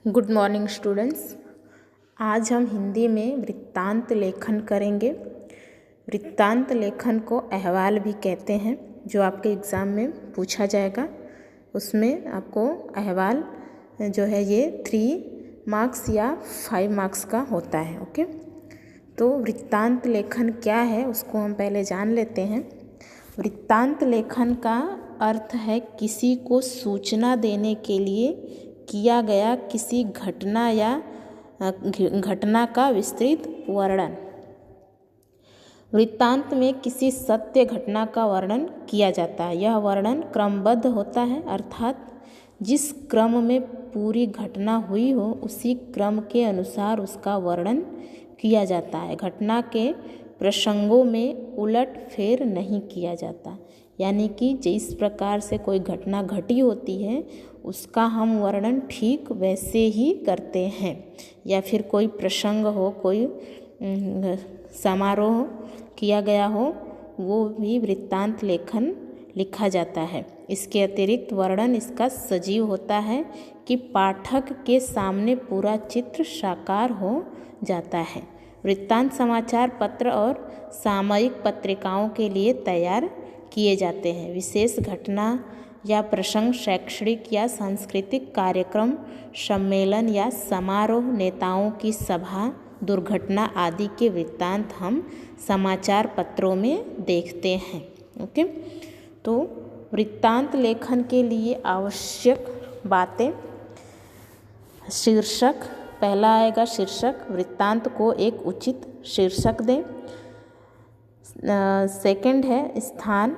Good morning students. आज हम हिंदी में वृत्तांत लेखन करेंगे। वृत्तांत लेखन को अहवाल भी कहते हैं, जो आपके एग्ज़ाम में पूछा जाएगा। उसमें आपको अहवाल जो है ये 3 मार्क्स या 5 मार्क्स का होता है। ओके, तो वृत्तांत लेखन क्या है उसको हम पहले जान लेते हैं। वृत्तांत लेखन का अर्थ है किसी को सूचना देने के लिए किया गया किसी घटना या घटना का विस्तृत वर्णन। वृत्तांत में किसी सत्य घटना का वर्णन किया जाता है। यह वर्णन क्रमबद्ध होता है, अर्थात जिस क्रम में पूरी घटना हुई हो उसी क्रम के अनुसार उसका वर्णन किया जाता है। घटना के प्रसंगों में उलट फेर नहीं किया जाता, यानी कि जिस प्रकार से कोई घटना घटी होती है उसका हम वर्णन ठीक वैसे ही करते हैं। या फिर कोई प्रसंग हो, कोई समारोह किया गया हो, वो भी वृत्तांत लेखन लिखा जाता है। इसके अतिरिक्त वर्णन इसका सजीव होता है कि पाठक के सामने पूरा चित्र साकार हो जाता है। वृत्तांत समाचार पत्र और सामयिक पत्रिकाओं के लिए तैयार किए जाते हैं। विशेष घटना या प्रसंग, शैक्षणिक या सांस्कृतिक कार्यक्रम, सम्मेलन या समारोह, नेताओं की सभा, दुर्घटना आदि के वृत्तांत हम समाचार पत्रों में देखते हैं। ओके, तो वृत्तांत लेखन के लिए आवश्यक बातें। शीर्षक, पहला आएगा शीर्षक। वृत्तांत को एक उचित शीर्षक दें। सेकंड है स्थान,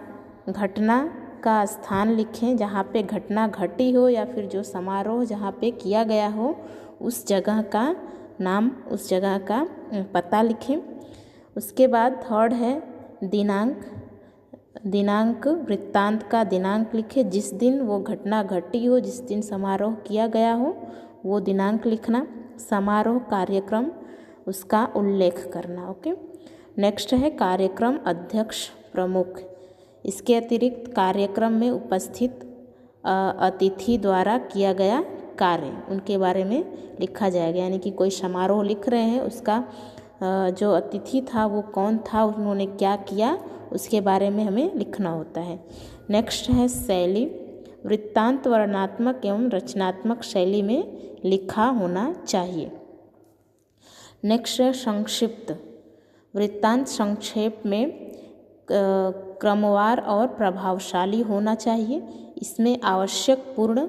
घटना का स्थान लिखें जहाँ पे घटना घटी हो या फिर जो समारोह जहाँ पे किया गया हो उस जगह का नाम, उस जगह का पता लिखें। उसके बाद थर्ड है दिनांक। दिनांक, वृत्तांत का दिनांक लिखें, जिस दिन वो घटना घटी हो, जिस दिन समारोह किया गया हो वो दिनांक लिखना। समारोह, कार्यक्रम, उसका उल्लेख करना। ओके, नेक्स्ट है कार्यक्रम अध्यक्ष, प्रमुख। इसके अतिरिक्त कार्यक्रम में उपस्थित अतिथि द्वारा किया गया कार्य, उनके बारे में लिखा जाएगा। यानी कि कोई समारोह लिख रहे हैं, उसका जो अतिथि था वो कौन था, उन्होंने क्या किया, उसके बारे में हमें लिखना होता है। नेक्स्ट है शैली। वृत्तांत वर्णनात्मक एवं रचनात्मक शैली में लिखा होना चाहिए। नेक्स्ट है संक्षिप्त। वृत्तांत संक्षेप में क्रमवार और प्रभावशाली होना चाहिए। इसमें आशयपूर्ण,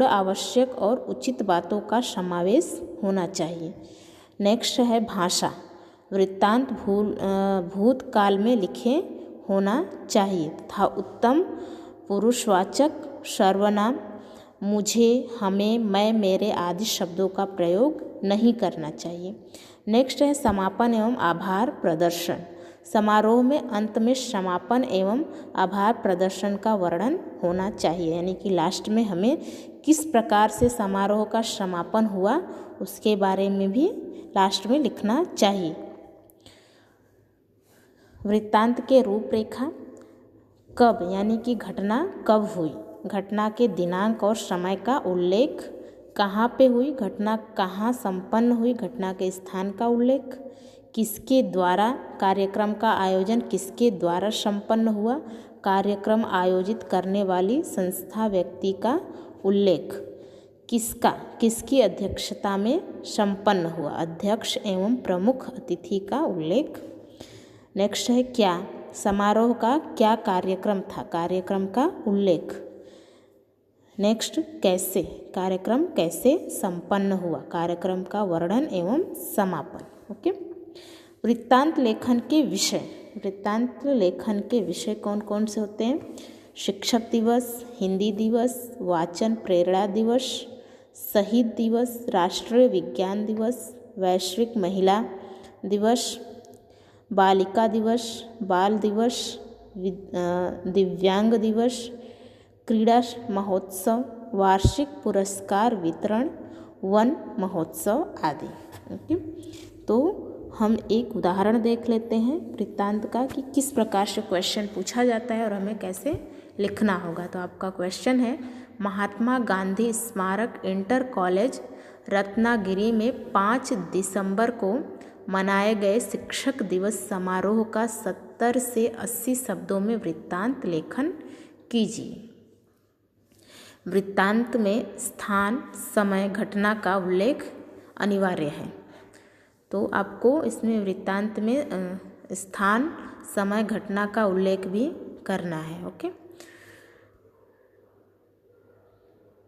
आवश्यक और उचित बातों का समावेश होना चाहिए। नेक्स्ट है भाषा। वृत्तांत भूतकाल में लिखे होना चाहिए तथा उत्तम पुरुषवाचक सर्वनाम, मुझे, हमें, मैं, मेरे आदि शब्दों का प्रयोग नहीं करना चाहिए। नेक्स्ट है समापन एवं आभार प्रदर्शन। समारोह में अंत में समापन एवं आभार प्रदर्शन का वर्णन होना चाहिए, यानी कि लास्ट में हमें किस प्रकार से समारोह का समापन हुआ उसके बारे में भी लास्ट में लिखना चाहिए। वृत्तांत के रूपरेखा। कब, यानी कि घटना कब हुई, घटना के दिनांक और समय का उल्लेख, कहाँ पे हुई घटना, कहाँ संपन्न हुई, घटना के स्थान का उल्लेख, किसके द्वारा कार्यक्रम का आयोजन, किसके द्वारा संपन्न हुआ, कार्यक्रम आयोजित करने वाली संस्था, व्यक्ति का उल्लेख, किसकी अध्यक्षता में संपन्न हुआ, अध्यक्ष एवं प्रमुख अतिथि का उल्लेख। नेक्स्ट है क्या, समारोह का क्या कार्यक्रम था, कार्यक्रम का उल्लेख। नेक्स्ट कैसे, कार्यक्रम कैसे संपन्न हुआ, कार्यक्रम का वर्णन एवं समापन। ओके, वृत्तांत लेखन के विषय। वृत्तांत लेखन के विषय कौन कौन से होते हैं? शिक्षक दिवस, हिंदी दिवस, वाचन प्रेरणा दिवस, शहीद दिवस, राष्ट्रीय विज्ञान दिवस, वैश्विक महिला दिवस, बालिका दिवस, बाल दिवस, दिव्यांग दिवस, क्रीड़ा महोत्सव, वार्षिक पुरस्कार वितरण, वन महोत्सव आदि। ओके, तो हम एक उदाहरण देख लेते हैं वृत्तांत का कि किस प्रकार से क्वेश्चन पूछा जाता है और हमें कैसे लिखना होगा। तो आपका क्वेश्चन है, महात्मा गांधी स्मारक इंटर कॉलेज रत्नागिरी में 5 दिसंबर को मनाए गए शिक्षक दिवस समारोह का 70 से 80 शब्दों में वृत्तांत लेखन कीजिए। वृत्तांत में स्थान, समय, घटना का उल्लेख अनिवार्य है। तो आपको इसमें वृत्तांत में स्थान, समय, घटना का उल्लेख भी करना है। ओके,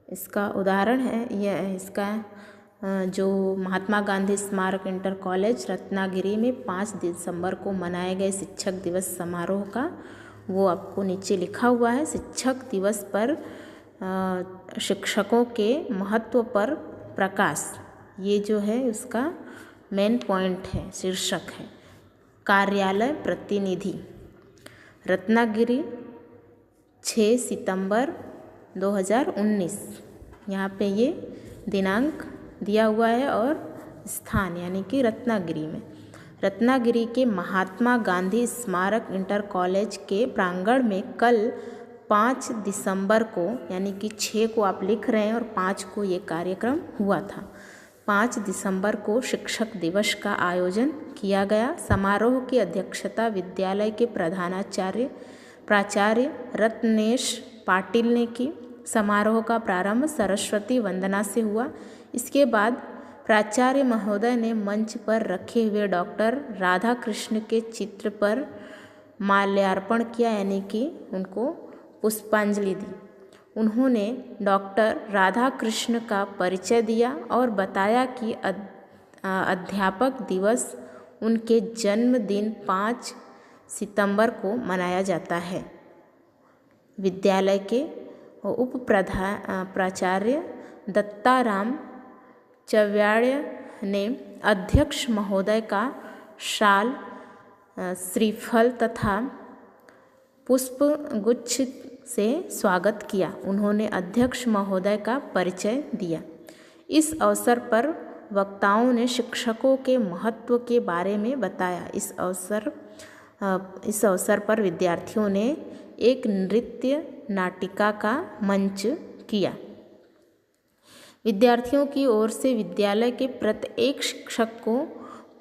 इसका उदाहरण है यह, इसका जो महात्मा गांधी स्मारक इंटर कॉलेज रत्नागिरी में 5 दिसंबर को मनाए गए शिक्षक दिवस समारोह का, वो आपको नीचे लिखा हुआ है। शिक्षक दिवस पर शिक्षकों के महत्व पर प्रकाश, ये जो है उसका मेन पॉइंट है, शीर्षक है। कार्यालय प्रतिनिधि, रत्नागिरी 6 सितंबर 2019, यहाँ पे ये दिनांक दिया हुआ है और स्थान यानी कि रत्नागिरी में। रत्नागिरी के महात्मा गांधी स्मारक इंटर कॉलेज के प्रांगण में कल 5 दिसंबर को, यानी कि 6 को आप लिख रहे हैं और 5 को ये कार्यक्रम हुआ था। 5 दिसंबर को शिक्षक दिवस का आयोजन किया गया। समारोह की अध्यक्षता विद्यालय के प्रधानाचार्य प्राचार्य रत्नेश पाटिल ने की। समारोह का प्रारंभ सरस्वती वंदना से हुआ। इसके बाद प्राचार्य महोदय ने मंच पर रखे हुए डॉक्टर राधा कृष्ण के चित्र पर माल्यार्पण किया, यानी कि उनको पुष्पांजलि दी। उन्होंने डॉक्टर राधा कृष्ण का परिचय दिया और बताया कि अध्यापक दिवस उनके जन्मदिन 5 सितंबर को मनाया जाता है। विद्यालय के उप प्राचार्य दत्ताराम चव्याड़ ने अध्यक्ष महोदय का शाल, श्रीफल तथा पुष्पगुच्छ से स्वागत किया। उन्होंने अध्यक्ष महोदय का परिचय दिया। इस अवसर पर वक्ताओं ने शिक्षकों के महत्व के बारे में बताया। इस अवसर पर विद्यार्थियों ने एक नृत्य नाटिका का मंच किया। विद्यार्थियों की ओर से विद्यालय के प्रत्येक शिक्षक को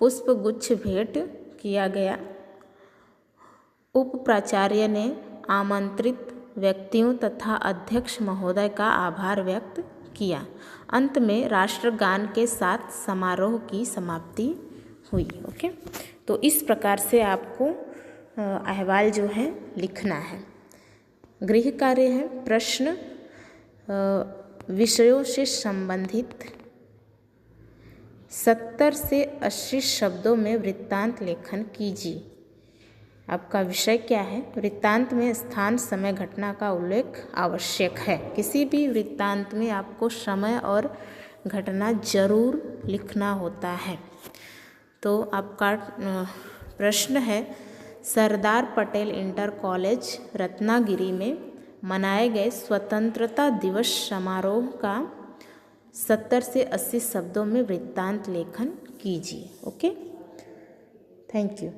पुष्पगुच्छ भेंट किया गया। उप प्राचार्य ने आमंत्रित व्यक्तियों तथा अध्यक्ष महोदय का आभार व्यक्त किया। अंत में राष्ट्रगान के साथ समारोह की समाप्ति हुई। ओके, तो इस प्रकार से आपको अहवाल जो है लिखना है। गृह कार्य है, प्रश्न विषयों से संबंधित 70 से 80 शब्दों में वृत्तांत लेखन कीजिए। आपका विषय क्या है? वृत्तांत में स्थान, समय, घटना का उल्लेख आवश्यक है। किसी भी वृत्तांत में आपको समय और घटना जरूर लिखना होता है। तो आपका प्रश्न है, सरदार पटेल इंटर कॉलेज रत्नागिरी में मनाए गए स्वतंत्रता दिवस समारोह का 70 से 80 शब्दों में वृत्तांत लेखन कीजिए। Okay, thank you.